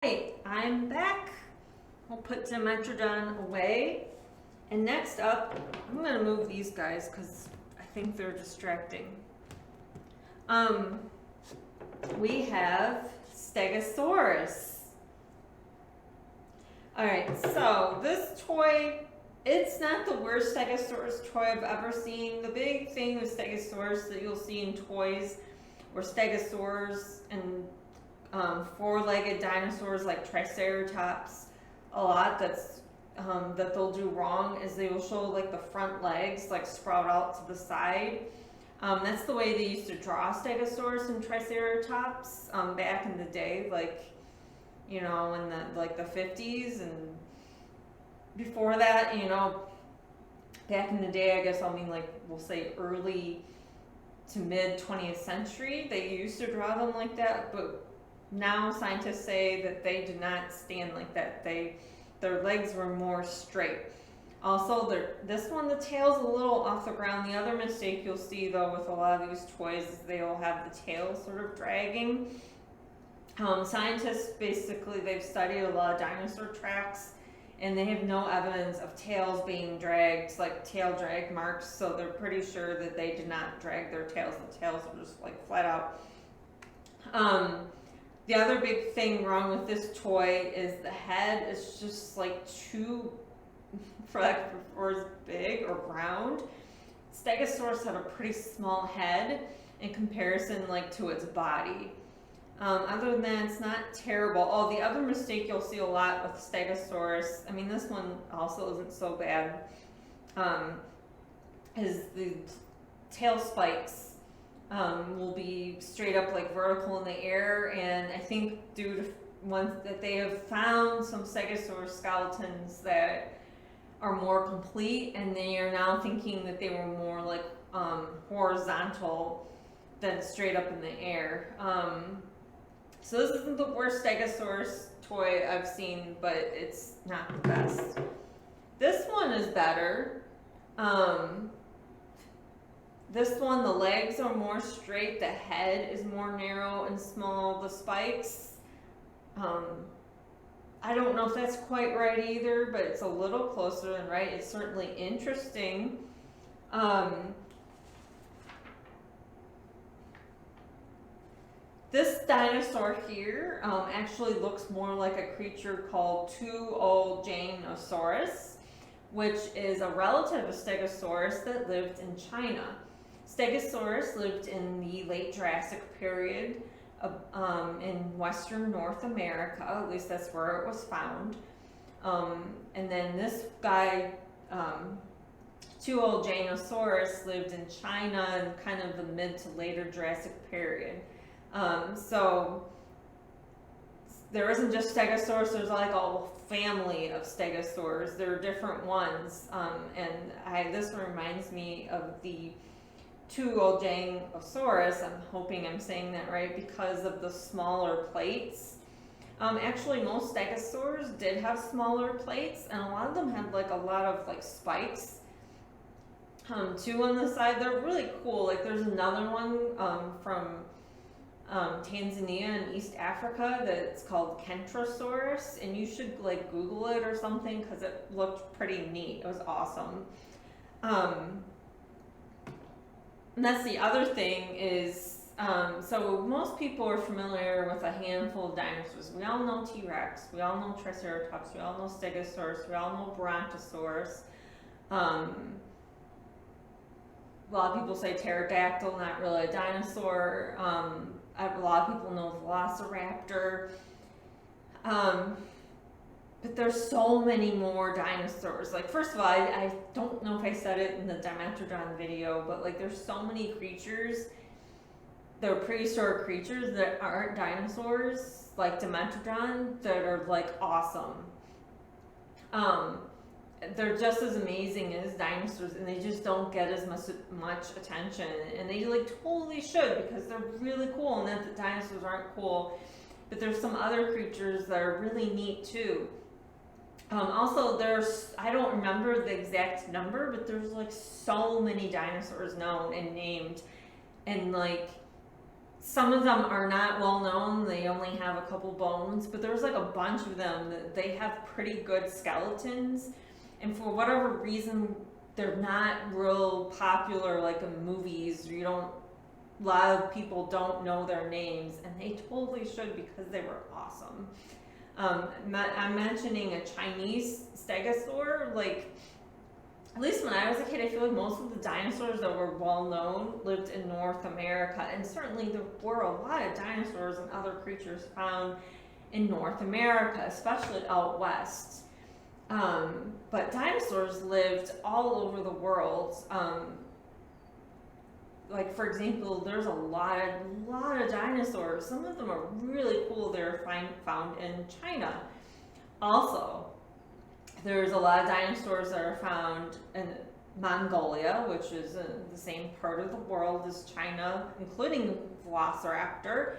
Hey, I'm back. I'll put Dimetrodon away. And next up, I'm going to move these guys because I think they're distracting. We have Stegosaurus. Alright, so this toy, it's not the worst Stegosaurus toy I've ever seen. The big thing with Stegosaurus that you'll see in toys or Stegosaurs and four-legged dinosaurs like Triceratops, a lot that they'll do wrong is they will show like the front legs like sprout out to the side. That's the way they used to draw Stegosaurus and Triceratops back in the day, like in the 50s and before that. Back in the day, I guess we'll say early to mid 20th century, they used to draw them like that, but now scientists say that they did not stand like that. Their legs were more straight. Also, this one, the tail's a little off the ground. The other mistake you'll see though with a lot of these toys is they'll have the tail sort of dragging. Scientists basically, they've studied a lot of dinosaur tracks and they have no evidence of tails being dragged, like tail drag marks, so they're pretty sure that they did not drag their tails. The tails are just like flat out. The other big thing wrong with this toy is the head is just like too or big or round. Stegosaurus had a pretty small head in comparison to its body. Other than that, it's not terrible. Oh, the other mistake you'll see a lot with Stegosaurus, this one also isn't so bad, is the tail spikes will be straight up vertical in the air, and I think due to ones that they have found some Stegosaurus skeletons that are more complete, and they are now thinking that they were more horizontal than straight up in the air. So this isn't the worst Stegosaurus toy I've seen, but it's not the best. This one is better. This one, the legs are more straight, the head is more narrow and small, the spikes, I don't know if that's quite right either, but it's a little closer than right. It's certainly interesting. This dinosaur here actually looks more like a creature called Dinosaurs, which is a relative of Stegosaurus that lived in China. Stegosaurus lived in the late Jurassic period in western North America, at least that's where it was found. And then this guy, Dinosaurs, lived in China in kind of the mid to later Jurassic period. So there isn't just Stegosaurus, there's like a whole family of Stegosaurs. There are different ones, and this reminds me of the Dinosaurs. I'm hoping I'm saying that right because of the smaller plates. Actually, most Stegosaurs did have smaller plates, and a lot of them had a lot of spikes too on the side. They're really cool. There's another one from Tanzania in East Africa that's called Kentrosaurus, and you should Google it or something because it looked pretty neat. It was awesome. And that's the other thing is, so most people are familiar with a handful of dinosaurs. We all know T-Rex, we all know Triceratops, we all know Stegosaurus, we all know Brontosaurus. A lot of people say pterodactyl, not really a dinosaur. A lot of people know Velociraptor. But there's so many more dinosaurs. First of all, I don't know if I said it in the Dimetrodon video, but there's so many creatures. They're prehistoric creatures that aren't dinosaurs, like Dimetrodon, that are awesome. They're just as amazing as dinosaurs, and they just don't get as much attention. And they totally should, because they're really cool, and not that dinosaurs aren't cool. But there's some other creatures that are really neat too. Also, I don't remember the exact number, but there's so many dinosaurs known and named, and some of them are not well known. They only have a couple bones, but there's like a bunch of them that they have pretty good skeletons. And for whatever reason, they're not real popular like in movies. A lot of people don't know their names, and they totally should because they were awesome. I'm mentioning a Chinese stegosaur. Like, at least when I was a kid, I feel like most of the dinosaurs that were well known lived in North America, and certainly there were a lot of dinosaurs and other creatures found in North America, especially out west. But dinosaurs lived all over the world. Like, for example, there's a lot of dinosaurs. Some of them are really cool. They're found in China. Also, there's a lot of dinosaurs that are found in Mongolia, which is in the same part of the world as China, including Velociraptor.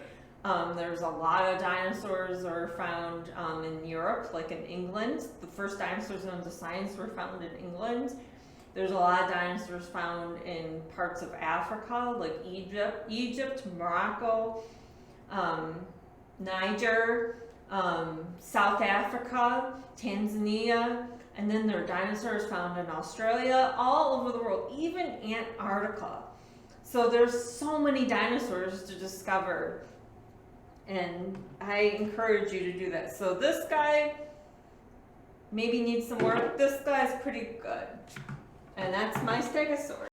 There's a lot of dinosaurs that are found in Europe, like in England. The first dinosaurs known to science were found in England. There's a lot of dinosaurs found in parts of Africa, like Egypt, Morocco, Niger, South Africa, Tanzania, and then there are dinosaurs found in Australia, all over the world, even Antarctica. So there's so many dinosaurs to discover, and I encourage you to do that. So this guy maybe needs some work. This guy's pretty good. And that's my Stegosaur.